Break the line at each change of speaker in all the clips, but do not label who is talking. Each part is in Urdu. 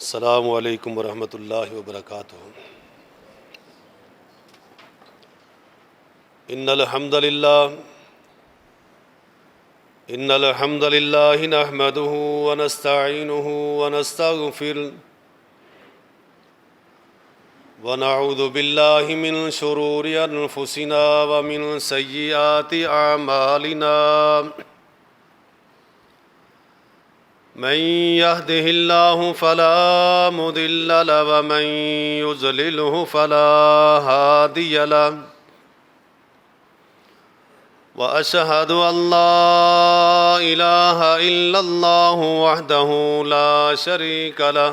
السلام علیکم ورحمۃ اللہ وبرکاتہ۔ ان الحمد للہ نحمده ونستعینه ونستغفره ونعوذ باللہ من شرور انفسنا ومن سیئات اعمالنا، من يهده الله فلا مضل له ومن يضلله فلا هادي له، وأشهد أن لا إله إلا الله وحده لا شريك له،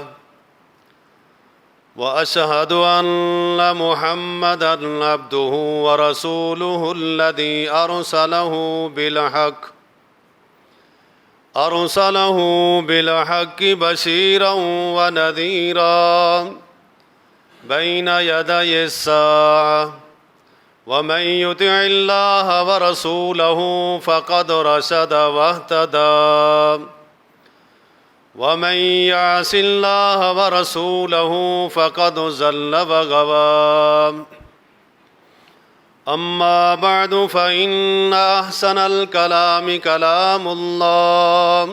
وأشهد أن محمدًا عبده ورسوله الذي أرسله بالحق بشيرا ونذيرا بين يدي الساعة، ومن يطع الله ورسوله فقد رشد واهتدى، ومن يعص الله ورسوله فقد ضل وغوى. أما بعد فإن أحسن الكلام كلام الله،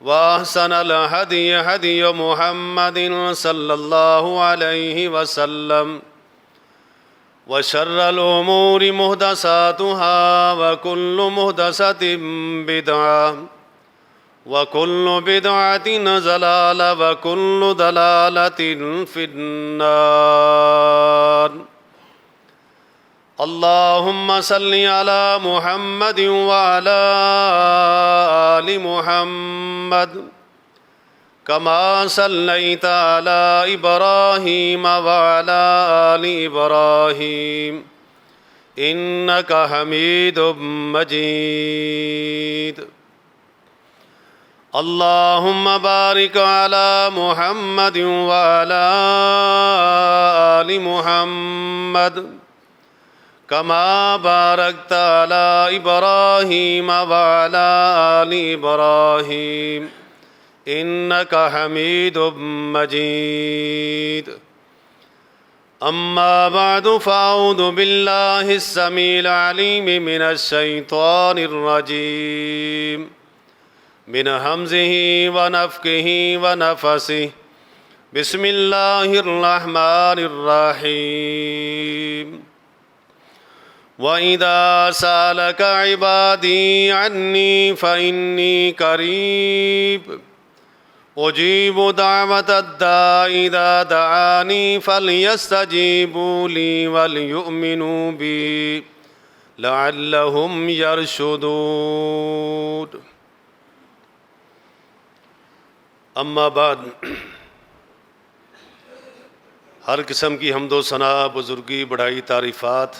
وأحسن الهدي هدي محمد صلى الله عليه وسلم، وشر الأمور محدثاتها وكل محدثة بدعة، وكل بدعة ضلالة، وكل ضلالة في النار. اللهم صل على محمد وعلى آل محمد كما صليت على إبراهيم وعلى آل إبراهيم إنك حميد مجيد. اللهم بارك على محمد وعلى آل محمد كما باركت على إبراهيم وعلى آل إبراهيم إنك حميد مجيد. أما بعد فأعوذ بالله السميع العليم من الشيطان الرجيم، من همزه ونفخه ونفثه. بسم الله الرحمن الرحيم. وَإِذَا سَأَلَكَ عِبَادِي عَنِّي فَإِنِّي قَرِيبٌ أُجِيبُ دَعْوَةَ الدَّاعِ إِذَا دَعَانِي فَلْيَسْتَجِيبُوا لِي وَلْيُؤْمِنُوا بِي لَعَلَّهُمْ يَرْشُدُونَ. اما بعد، ہر قسم کی حمد و ثنا، بزرگی، بڑائی، تعریفات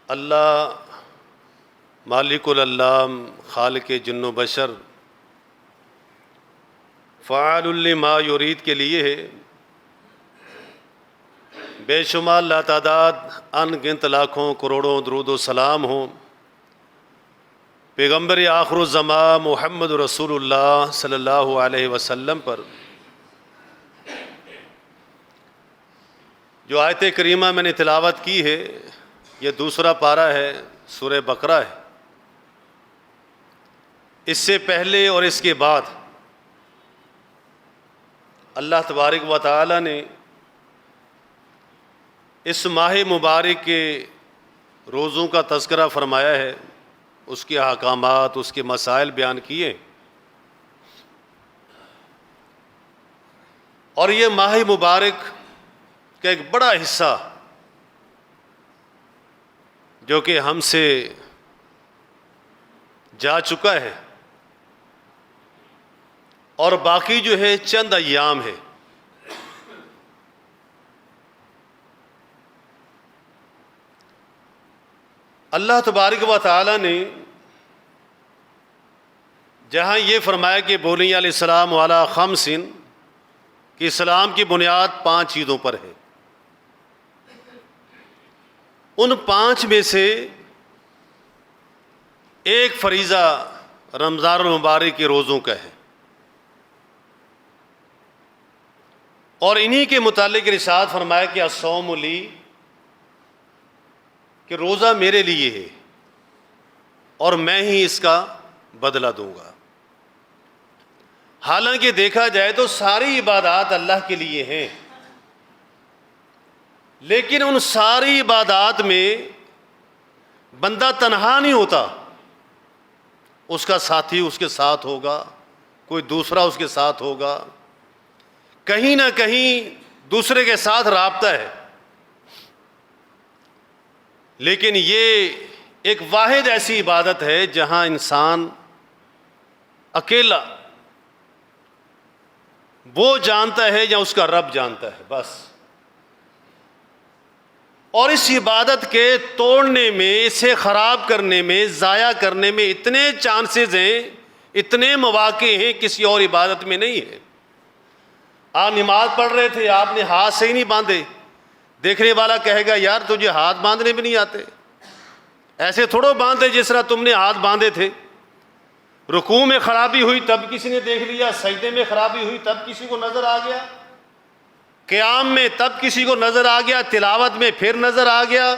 اللہ مالک العلام، خالق جن و بشر، فعال لما یرید کے لیے ہے. بے شمار لاتعداد ان گنت لاکھوں کروڑوں درود و سلام ہوں پیغمبر آخر الزمان محمد رسول اللہ صلی اللہ علیہ وسلم پر. جو آیت کریمہ میں نے تلاوت کی ہے، یہ دوسرا پارہ ہے، سورہ بقرہ ہے. اس سے پہلے اور اس کے بعد اللہ تبارک و تعالی نے اس ماہ مبارک کے روزوں کا تذکرہ فرمایا ہے، اس کے احکامات، اس کے مسائل بیان کیے. اور یہ ماہ مبارک کا ایک بڑا حصہ جو کہ ہم سے جا چکا ہے، اور باقی جو ہے چند ایام ہے. اللہ تبارک و تعالی نے جہاں یہ فرمایا کہ بنی علیہ السلام علی خمس، کہ اسلام کی بنیاد 5 چیزوں پر ہے، ان 5 میں سے ایک فریضہ رمضان المبارک کے روزوں کا ہے. اور انہی کے متعلق ارشاد فرمایا کہ الصوم لی، کہ روزہ میرے لیے ہے اور میں ہی اس کا بدلہ دوں گا۔ حالانکہ دیکھا جائے تو ساری عبادات اللہ کے لیے ہیں، لیکن ان ساری عبادات میں بندہ تنہا نہیں ہوتا، اس کا ساتھی اس کے ساتھ ہوگا، کوئی دوسرا اس کے ساتھ ہوگا، کہیں نہ کہیں دوسرے کے ساتھ رابطہ ہے۔ لیکن یہ ایک واحد ایسی عبادت ہے جہاں انسان اکیلا وہ جانتا ہے یا اس کا رب جانتا ہے بس۔ اور اس عبادت کے توڑنے میں، اسے خراب کرنے میں، ضائع کرنے میں اتنے چانسز ہیں، اتنے مواقع ہیں، کسی اور عبادت میں نہیں ہے۔ آپ نماز پڑھ رہے تھے، آپ نے ہاتھ صحیح نہیں باندھے، دیکھنے والا کہے گا یار تجھے ہاتھ باندھنے بھی نہیں آتے، ایسے تھوڑو باندھے جس طرح تم نے ہاتھ باندھے تھے۔ رکوع میں خرابی ہوئی تب کسی نے دیکھ لیا، سجدے میں خرابی ہوئی تب کسی کو نظر آ گیا، قیام میں تب کسی کو نظر آ گیا، تلاوت میں پھر نظر آ گیا۔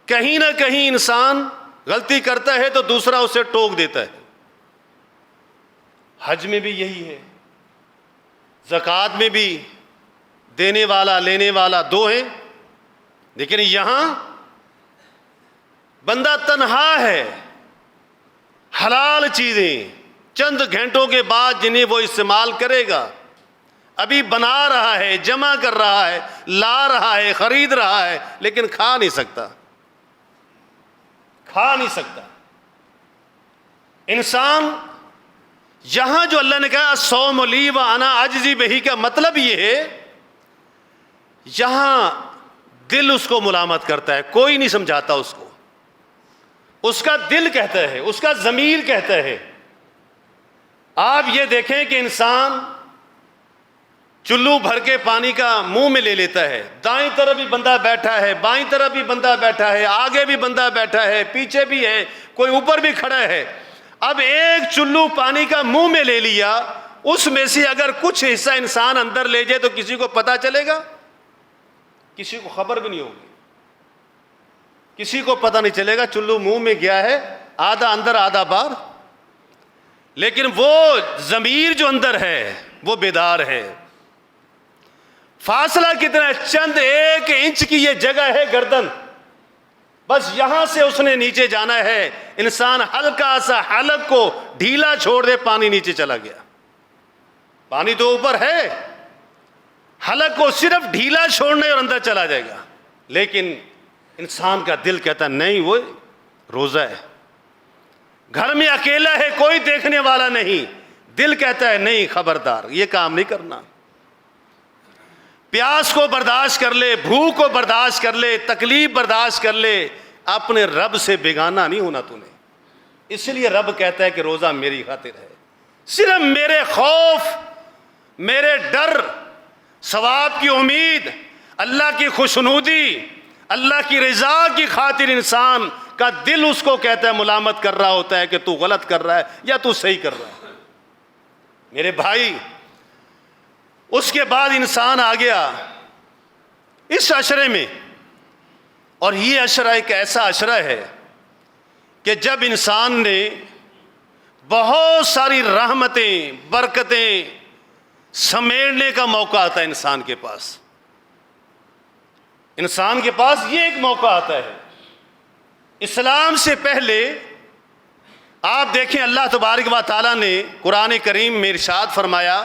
کہیں نہ کہیں انسان غلطی کرتا ہے تو دوسرا اسے ٹوک دیتا ہے۔ حج میں بھی یہی ہے، زکوٰۃ میں بھی دینے والا لینے والا دو ہیں، لیکن یہاں بندہ تنہا ہے، حلال چیزیں چند گھنٹوں کے بعد جنہیں وہ استعمال کرے گا، ابھی بنا رہا ہے، جمع کر رہا ہے، لا رہا ہے، خرید رہا ہے، لیکن کھا نہیں سکتا، کھا نہیں سکتا۔ انسان یہاں جو اللہ نے کہا الصوم لی وانا اجزی بہ کا مطلب یہ ہے، یہاں دل اس کو ملامت کرتا ہے، کوئی نہیں سمجھاتا اس کو، اس کا دل کہتا ہے، اس کا ضمیر کہتا ہے۔ آپ یہ دیکھیں کہ انسان چلو بھر کے پانی کا منہ میں لے لیتا ہے، دائیں طرف بھی بندہ بیٹھا ہے، بائیں طرف بھی بندہ بیٹھا ہے، آگے بھی بندہ بیٹھا ہے، پیچھے بھی ہے، کوئی اوپر بھی کھڑا ہے۔ اب ایک چلو پانی کا منہ میں لے لیا، اس میں سے اگر کچھ حصہ انسان اندر لے جائے تو کسی کو پتہ چلے گا؟ کسی کو خبر بھی نہیں ہوگی، کسی کو پتہ نہیں چلے گا، چلو منہ میں گیا ہے، آدھا اندر آدھا باہر۔ لیکن وہ ضمیر جو اندر ہے وہ بیدار ہے۔ فاصلہ کتنا ہے؟ چند ایک انچ کی یہ جگہ ہے گردن، بس یہاں سے اس نے نیچے جانا ہے۔ انسان ہلکا سا حلق کو ڈھیلا چھوڑ دے، پانی نیچے چلا گیا، پانی تو اوپر ہے، حلق کو صرف ڈھیلا چھوڑنے اور اندر چلا جائے گا۔ لیکن انسان کا دل کہتا ہے نہیں، وہ روزہ ہے، گھر میں اکیلا ہے، کوئی دیکھنے والا نہیں، دل کہتا ہے نہیں، خبردار یہ کام نہیں کرنا۔ پیاس کو برداشت کر لے، بھوک کو برداشت کر لے، تکلیف برداشت کر لے، اپنے رب سے بیگانہ نہیں ہونا تو نے۔ اس لیے رب کہتا ہے کہ روزہ میری خاطر ہے، صرف میرے خوف، میرے ڈر، ثواب کی امید، اللہ کی خوشنودی، اللہ کی رضا کی خاطر انسان کا دل اس کو کہتا ہے، ملامت کر رہا ہوتا ہے کہ تو غلط کر رہا ہے یا تو صحیح کر رہا ہے۔ میرے بھائی، اس کے بعد انسان آ گیا اس عشرے میں، اور یہ عشرہ ایک ایسا عشرہ ہے کہ جب انسان نے بہت ساری رحمتیں، برکتیں سمیٹنے کا موقع آتا ہے انسان کے پاس۔ انسان کے پاس یہ ایک موقع آتا ہے۔ اسلام سے پہلے آپ دیکھیں اللہ تبارک و تعالیٰ نے قرآن کریم میں ارشاد فرمایا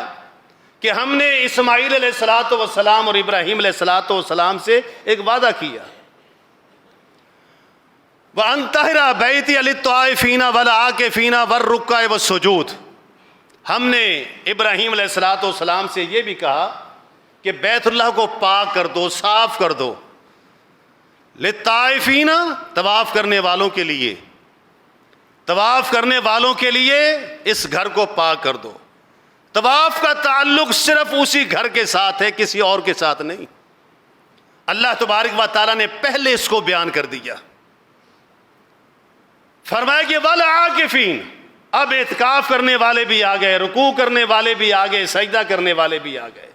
کہ ہم نے اسماعیل علیہ الصلوۃ والسلام اور ابراہیم علیہ الصلوۃ والسلام سے ایک وعدہ کیا، وَأَن طَهِرَ بَيْتِيَ لِلطَّائِفِينَ وَالْعَاكِفِينَ وَالرُّكَّعِ وَالسُّجُودِ۔ ہم نے ابراہیم علیہ الصلوۃ والسلام سے یہ بھی کہا کہ بیت اللہ کو پاک کر دو، صاف کر دو، للطائفین، طواف کرنے والوں کے لیے، طواف کرنے والوں کے لیے اس گھر کو پاک کر دو۔ طواف کا تعلق صرف اسی گھر کے ساتھ ہے، کسی اور کے ساتھ نہیں۔ اللہ تبارک و تعالیٰ نے پہلے اس کو بیان کر دیا، فرمایا کہ والعاکفین، اب اعتکاف کرنے والے بھی آ گئے، رکوع کرنے والے بھی آ گئے، سجدہ کرنے والے بھی آ گئے۔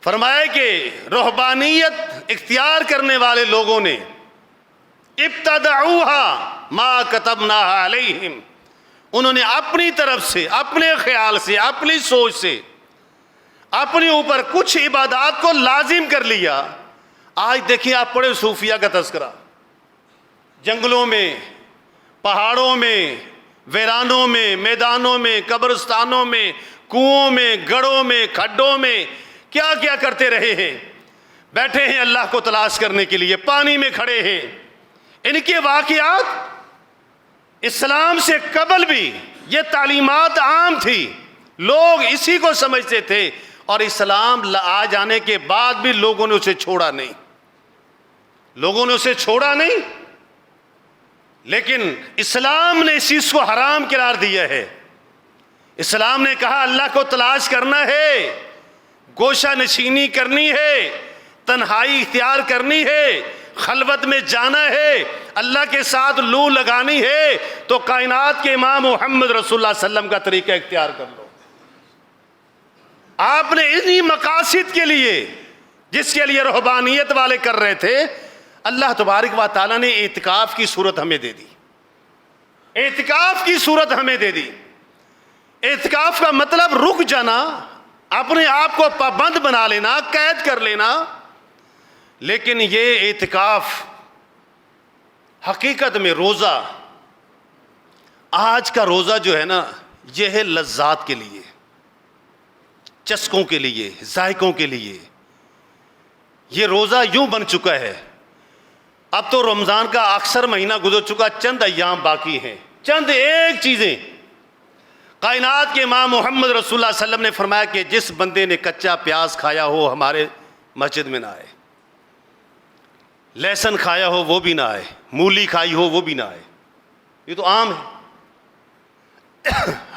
فرمایا کہ رہبانیت اختیار کرنے والے لوگوں نے ابتدعوها ما كتبناها علیہم، انہوں نے اپنی طرف سے، اپنے خیال سے، اپنی سوچ سے اپنے اوپر کچھ عبادات کو لازم کر لیا۔ آج دیکھیں آپ پڑھے صوفیہ کا تذکرہ، جنگلوں میں، پہاڑوں میں، ویرانوں میں، میدانوں میں، قبرستانوں میں، کنوؤں میں، گڑھوں میں، کھڈوں میں کیا کیا کرتے رہے ہیں، بیٹھے ہیں اللہ کو تلاش کرنے کے لیے، پانی میں کھڑے ہیں۔ ان کے واقعات اسلام سے قبل بھی یہ تعلیمات عام تھی، لوگ اسی کو سمجھتے تھے، اور اسلام آ جانے کے بعد بھی لوگوں نے اسے چھوڑا نہیں، لوگوں نے اسے چھوڑا نہیں، لیکن اسلام نے اس چیز کو حرام قرار دیا ہے۔ اسلام نے کہا اللہ کو تلاش کرنا ہے، گوشہ نشینی کرنی ہے، تنہائی اختیار کرنی ہے، خلوت میں جانا ہے، اللہ کے ساتھ لو لگانی ہے، تو کائنات کے امام محمد رسول اللہ صلی اللہ علیہ وسلم کا طریقہ اختیار کر لو۔ آپ نے انہی مقاصد کے لیے، جس کے لیے رہبانیت والے کر رہے تھے، اللہ تبارک و تعالیٰ نے اعتکاف کی صورت ہمیں دے دی، اعتکاف کی صورت ہمیں دے دی۔ اعتکاف کا مطلب رک جانا، اپنے آپ کو پابند بنا لینا، قید کر لینا، لیکن یہ اعتکاف حقیقت میں روزہ، آج کا روزہ جو ہے نا، یہ ہے لذات کے لیے، چسکوں کے لیے، ذائقوں کے لیے۔ یہ روزہ یوں بن چکا ہے، اب تو رمضان کا اکثر مہینہ گزر چکا، چند ایام باقی ہیں، چند ایک چیزیں۔ کائنات کے امام محمد رسول اللہ صلی اللہ علیہ وسلم نے فرمایا کہ جس بندے نے کچا پیاز کھایا ہو ہمارے مسجد میں نہ آئے، لہسن کھایا ہو وہ بھی نہ آئے، مولی کھائی ہو وہ بھی نہ آئے۔ یہ تو عام ہے،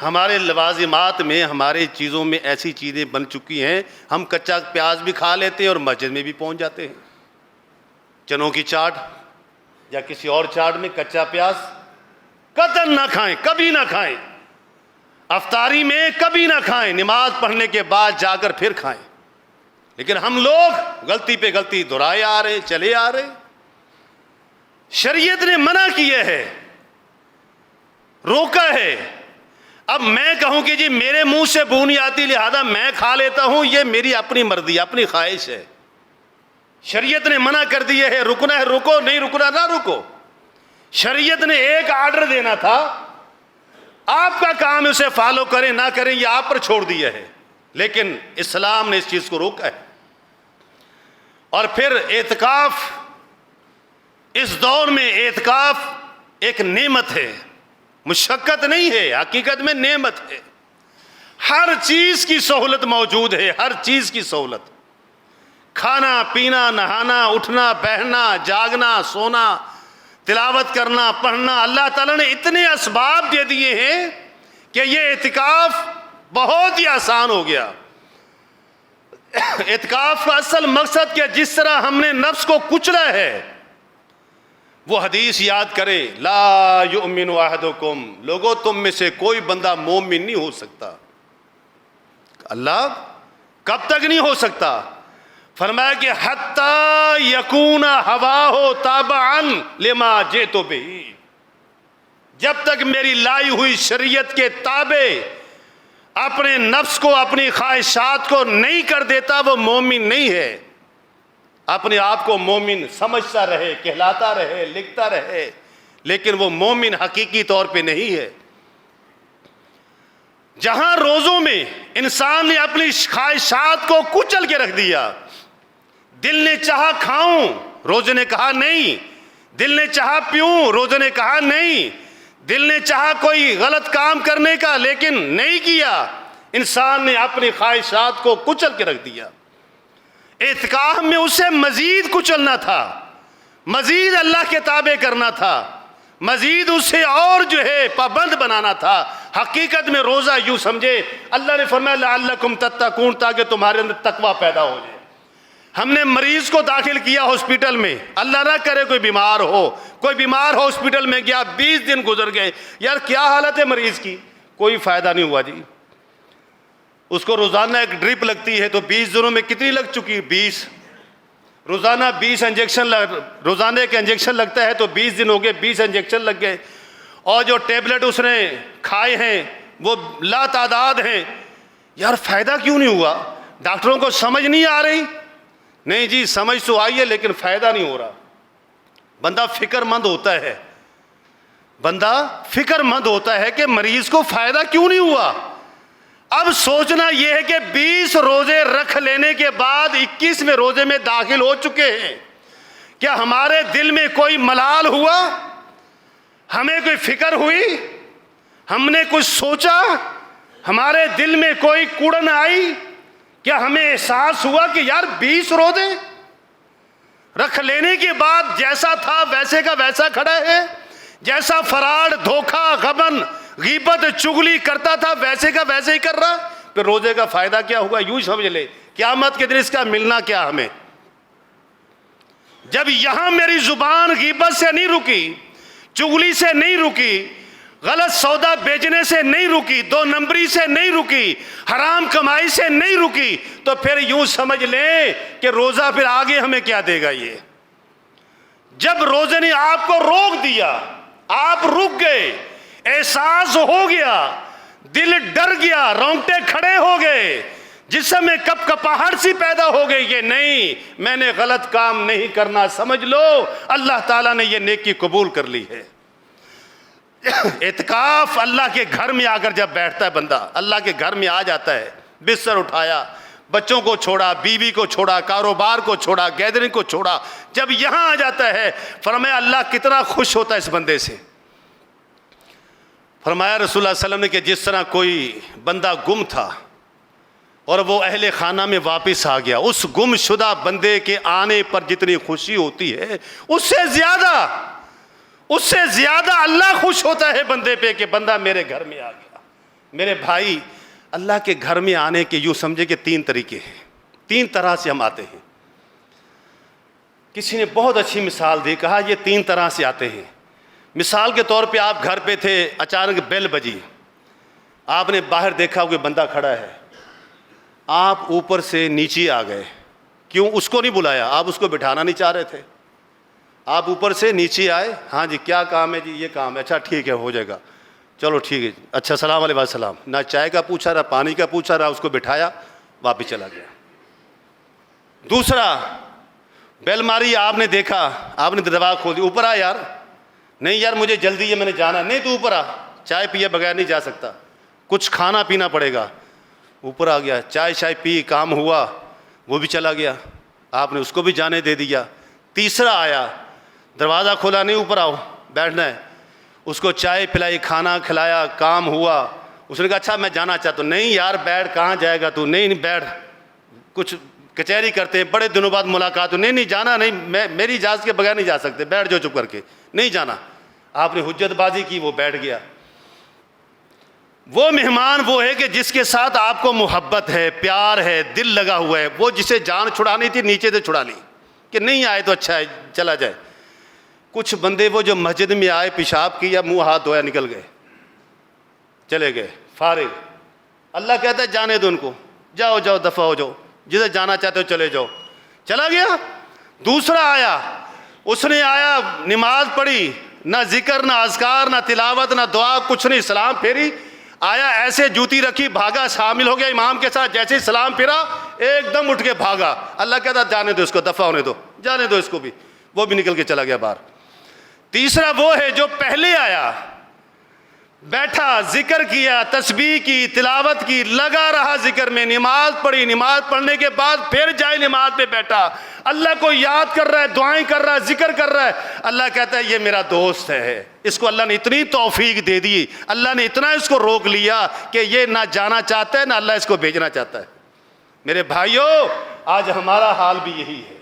ہمارے لوازمات میں، ہمارے چیزوں میں ایسی چیزیں بن چکی ہیں، ہم کچا پیاز بھی کھا لیتے ہیں اور مسجد میں بھی پہنچ جاتے ہیں۔ چنوں کی چاٹ یا کسی اور چاٹ میں کچا پیاز قطعاً نہ کھائیں، کبھی نہ کھائیں، افطاری میں کبھی نہ کھائیں، نماز پڑھنے کے بعد جا کر پھر کھائیں۔ لیکن ہم لوگ غلطی پہ غلطی دہرائے آ رہے، چلے آ رہے۔ شریعت نے منع کیا ہے، روکا ہے۔ اب میں کہوں کہ جی میرے منہ سے بو نہیں آتی لہذا میں کھا لیتا ہوں، یہ میری اپنی مرضی، اپنی خواہش ہے۔ شریعت نے منع کر دیا ہے، رکنا ہے رکو، نہیں رکنا نہ رکو۔ شریعت نے ایک آرڈر دینا تھا، آپ کا کام ہے اسے فالو کریں نہ کریں، یہ آپ پر چھوڑ دیا ہے، لیکن اسلام نے اس چیز کو روکا ہے۔ اور پھر اعتکاف، اس دور میں اعتکاف ایک نعمت ہے، مشقت نہیں ہے، حقیقت میں نعمت ہے۔ ہر چیز کی سہولت موجود ہے، ہر چیز کی سہولت، کھانا پینا، نہانا، اٹھنا بیٹھنا، جاگنا سونا، تلاوت کرنا پڑھنا، اللہ تعالیٰ نے اتنے اسباب دے دیے ہیں کہ یہ اعتکاف بہت ہی آسان ہو گیا۔ اعتکاف کا اصل مقصد کہ جس طرح ہم نے نفس کو کچلا ہے، وہ حدیث یاد کرے، لا یؤمن احدکم، لوگوں تم میں سے کوئی بندہ مومن نہیں ہو سکتا۔ اللہ کب تک نہیں ہو سکتا؟ فرمایا کہ حتی یکون ہواہ تابعا لما جئت بہ، جب تک میری لائی ہوئی شریعت کے تابع اپنے نفس کو، اپنی خواہشات کو نہیں کر دیتا، وہ مومن نہیں ہے۔ اپنے آپ کو مومن سمجھتا رہے، کہلاتا رہے، لکھتا رہے، لیکن وہ مومن حقیقی طور پہ نہیں ہے۔ جہاں روزوں میں انسان نے اپنی خواہشات کو کچل کے رکھ دیا، دل نے چاہا کھاؤں، روزے نے کہا نہیں، دل نے چاہا پیوں، روزے نے کہا نہیں، دل نے چاہا کوئی غلط کام کرنے کا لیکن نہیں کیا، انسان نے اپنی خواہشات کو کچل کے رکھ دیا۔ اعتکاف میں اسے مزید کچلنا تھا، مزید اللہ کے تابع کرنا تھا، مزید اسے اور جو ہے پابند بنانا تھا۔ حقیقت میں روزہ یوں سمجھے، اللہ نے فرمایا لعلکم تتقون، تاکہ تمہارے اندر تقوی پیدا ہو جائے۔ ہم نے مریض کو داخل کیا ہاسپٹل میں، اللہ نہ کرے کوئی بیمار ہو، کوئی بیمار ہاسپٹل میں گیا، 20 دن گزر گئے، یار کیا حالت ہے مریض کی، کوئی فائدہ نہیں ہوا جی، اس کو روزانہ ایک ڈرپ لگتی ہے، تو 20 دنوں میں کتنی لگ چکی؟ 20 روزانہ 20 انجیکشن روزانہ ایک انجیکشن لگتا ہے، تو 20 دن ہو گئے، 20 انجیکشن لگ گئے، اور جو ٹیبلٹ اس نے کھائے ہیں وہ لا تعداد ہیں۔ یار فائدہ کیوں نہیں ہوا؟ ڈاکٹروں کو سمجھ نہیں آ رہی؟ نہیں جی سمجھ تو آئی ہے لیکن فائدہ نہیں ہو رہا۔ بندہ فکر مند ہوتا ہے، بندہ فکر مند ہوتا ہے کہ مریض کو فائدہ کیوں نہیں ہوا۔ اب سوچنا یہ ہے کہ 20 روزے رکھ لینے کے بعد 21ویں روزے میں داخل ہو چکے ہیں، کیا ہمارے دل میں کوئی ملال ہوا؟ ہمیں کوئی فکر ہوئی؟ ہم نے کچھ سوچا؟ ہمارے دل میں کوئی کوڑن آئی؟ کیا ہمیں احساس ہوا کہ یار 20 روزے رکھ لینے کے بعد جیسا تھا ویسے کا ویسا کھڑا ہے، جیسا فراڈ دھوکہ غبن غیبت چغلی کرتا تھا ویسے کا ویسے ہی کر رہا؟ پھر روزے کا فائدہ کیا ہوگا؟ یوں سمجھ لے قیامت کے دن اس کا ملنا کیا ہمیں؟ جب یہاں میری زبان غیبت سے نہیں رکی، چغلی سے نہیں رکی، غلط سودا بیچنے سے نہیں رکی، 2 نمبری سے نہیں رکی، حرام کمائی سے نہیں رکی، تو پھر یوں سمجھ لیں کہ روزہ پھر آگے ہمیں کیا دے گا؟ یہ جب روزے نے آپ کو روک دیا، آپ رک گئے، احساس ہو گیا، دل ڈر گیا، رونگٹے کھڑے ہو گئے، جسم میں کپ کپاہٹ سی پیدا ہو گئی کہ نہیں میں نے غلط کام نہیں کرنا، سمجھ لو اللہ تعالیٰ نے یہ نیکی قبول کر لی ہے۔ اعتکاف اللہ کے گھر میں آ کر جب بیٹھتا ہے بندہ، اللہ کے گھر میں آ جاتا ہے، بستر اٹھایا، بچوں کو چھوڑا، بیوی کو چھوڑا، کاروبار کو چھوڑا، گیدرنگ کو چھوڑا، جب یہاں آ جاتا ہے فرمایا اللہ کتنا خوش ہوتا ہے اس بندے سے۔ فرمایا رسول اللہ صلی اللہ علیہ وسلم نے کہ جس طرح کوئی بندہ گم تھا اور وہ اہل خانہ میں واپس آ گیا، اس گم شدہ بندے کے آنے پر جتنی خوشی ہوتی ہے اس سے زیادہ اللہ خوش ہوتا ہے بندے پہ کہ بندہ میرے گھر میں آ گیا۔ میرے بھائی اللہ کے گھر میں آنے کے یوں سمجھے کہ 3 طریقے ہیں، 3 طرح سے ہم آتے ہیں۔ کسی نے بہت اچھی مثال دی، کہا یہ 3 طرح سے آتے ہیں۔ مثال کے طور پہ آپ گھر پہ تھے، اچانک بیل بجی، آپ نے باہر دیکھا کوئی بندہ کھڑا ہے، آپ اوپر سے نیچے آ گئے، کیوں؟ اس کو نہیں بلایا، آپ اس کو بٹھانا نہیں چاہ رہے تھے، آپ اوپر سے نیچے آئے، ہاں جی کیا کام ہے؟ جی یہ کام ہے، اچھا ٹھیک ہے ہو جائے گا، چلو ٹھیک ہے، اچھا السلام علیکم السلام، نہ چائے کا پوچھا رہا پانی کا پوچھا رہا، اس کو بٹھایا واپس چلا گیا۔ دوسرا بیل ماری، آپ نے دیکھا، آپ نے دروازہ کھول دیا، اوپر آ یار، نہیں یار مجھے جلدی ہے میں نے جانا، نہیں تو اوپر آ، چائے پیے بغیر نہیں جا سکتا، کچھ کھانا پینا پڑے گا، اوپر آ گیا، چائے شائے پی، کام ہوا، وہ بھی چلا گیا، آپ نے اس کو بھی جانے دے دیا۔ تیسرا آیا، دروازہ کھولا، نہیں اوپر آؤ بیٹھنا ہے، اس کو چائے پلائی، کھانا کھلایا، کام ہوا، اس نے کہا اچھا میں جانا چاہتا ہوں، نہیں یار بیٹھ، کہاں جائے گا تو؟ نہیں بیٹھ، کچھ کچہری کرتے ہیں، بڑے دنوں بعد ملاقات ہو، نہیں جانا نہیں، میری اجازت کے بغیر نہیں جا سکتے، بیٹھ جاؤ چپ کر کے، نہیں جانا۔ آپ نے حجت بازی کی، وہ بیٹھ گیا۔ وہ مہمان وہ ہے کہ جس کے ساتھ آپ کو محبت ہے، پیار ہے، دل لگا ہوا ہے، وہ جسے جان چھڑانی تھی نیچے سے چھڑا لی کہ نہیں آئے تو اچھا ہے چلا جائے۔ کچھ بندے وہ جو مسجد میں آئے، پیشاب کیا، منہ ہاتھ دھویا، نکل گئے، چلے گئے فارغ۔ اللہ کہتا ہے جانے دو ان کو، جاؤ جاؤ دفع ہو جاؤ، جسے جانا چاہتے ہو چلے جاؤ، چلا گیا۔ دوسرا آیا، اس نے آیا، نماز پڑھی، نہ ذکر نہ اذکار نہ تلاوت نہ دعا، کچھ نہیں، سلام پھیری، آیا ایسے جوتی رکھی، بھاگا، شامل ہو گیا امام کے ساتھ، جیسے ہی سلام پھرا ایک دم اٹھ کے بھاگا۔ اللہ کہتا جانے دو اس کو، دفع ہونے دو، جانے دو اس کو بھی، وہ بھی نکل کے چلا گیا باہر۔ تیسرا وہ ہے جو پہلے آیا، بیٹھا، ذکر کیا، تسبیح کی، تلاوت کی، لگا رہا ذکر میں، نماز پڑھی، نماز پڑھنے کے بعد پھر جائے نماز پہ بیٹھا، اللہ کو یاد کر رہا ہے، دعائیں کر رہا ہے، ذکر کر رہا ہے۔ اللہ کہتا ہے یہ میرا دوست ہے، اس کو اللہ نے اتنی توفیق دے دی، اللہ نے اتنا اس کو روک لیا کہ یہ نہ جانا چاہتا ہے نہ اللہ اس کو بھیجنا چاہتا ہے۔ میرے بھائیوں آج ہمارا حال بھی یہی ہے،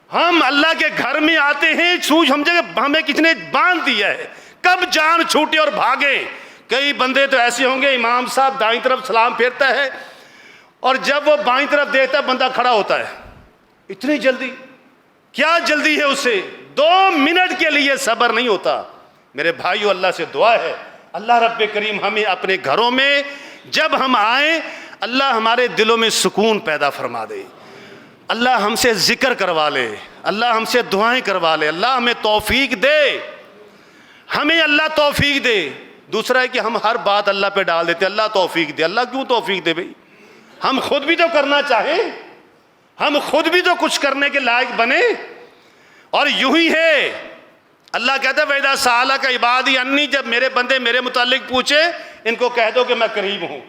ہم اللہ کے گھر میں آتے ہیں، سوچ ہم جگہ ہمیں کس نے باندھ دیا ہے، کب جان چھوٹے اور بھاگے۔ کئی بندے تو ایسے ہوں گے، امام صاحب دائیں طرف سلام پھیرتا ہے اور جب وہ بائیں طرف دیکھتا ہے بندہ کھڑا ہوتا ہے، اتنی جلدی، کیا جلدی ہے اسے؟ 2 منٹ کے لیے صبر نہیں ہوتا۔ میرے بھائیو اللہ سے دعا ہے اللہ رب کریم ہمیں اپنے گھروں میں جب ہم آئیں اللہ ہمارے دلوں میں سکون پیدا فرما دے، اللہ ہم سے ذکر کروا لے، اللہ ہم سے دعائیں کروا لے، اللہ ہمیں توفیق دے، ہمیں اللہ توفیق دے۔ دوسرا ہے کہ ہم ہر بات اللہ پہ ڈال دیتے، اللہ توفیق دے۔ اللہ کیوں توفیق دے بھئی؟ ہم خود بھی تو کرنا چاہیں، ہم خود بھی تو کچھ کرنے کے لائق بنے۔ اور یوں ہی ہے، اللہ کہتا ہے وَإِذَا سَأَلَكَ عِبَادِي عَنِّي، جب میرے بندے میرے متعلق پوچھے ان کو کہہ دو کہ میں قریب ہوں۔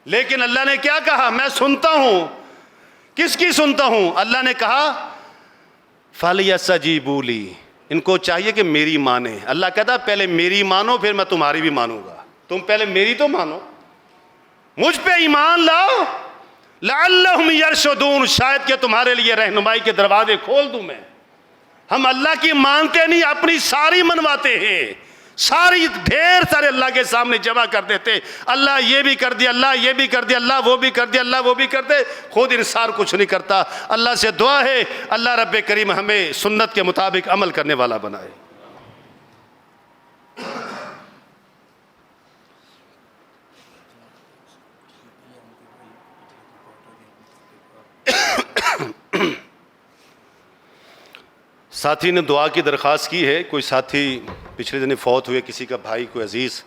لیکن اللہ نے کیا کہا؟ میں سنتا ہوں۔ کس کی سنتا ہوں؟ اللہ نے کہا فَلْيَسْتَجِيبُوا لِي، ان کو چاہیے کہ میری مانیں۔ اللہ کہتا ہے پہلے میری مانو پھر میں تمہاری بھی مانوں گا، تم پہلے میری تو مانو، مجھ پہ ایمان لاؤ، لعلہم یرشدون، شاید کہ تمہارے لیے رہنمائی کے دروازے کھول دوں میں۔ ہم اللہ کی مانتے نہیں، اپنی ساری منواتے ہیں، ساری ڈھیر سارے اللہ کے سامنے جمع کر دیتے، اللہ یہ بھی کر دیا، اللہ یہ بھی کر دیا، اللہ وہ بھی کر دیا، اللہ وہ بھی کر دے، خود انسان کچھ نہیں کرتا۔ اللہ سے دعا ہے اللہ رب کریم ہمیں سنت کے مطابق عمل کرنے والا بنائے۔ ساتھی نے دعا کی درخواست کی ہے، کوئی ساتھی پچھلے دن فوت ہوئے، کسی کا بھائی کوئی عزیز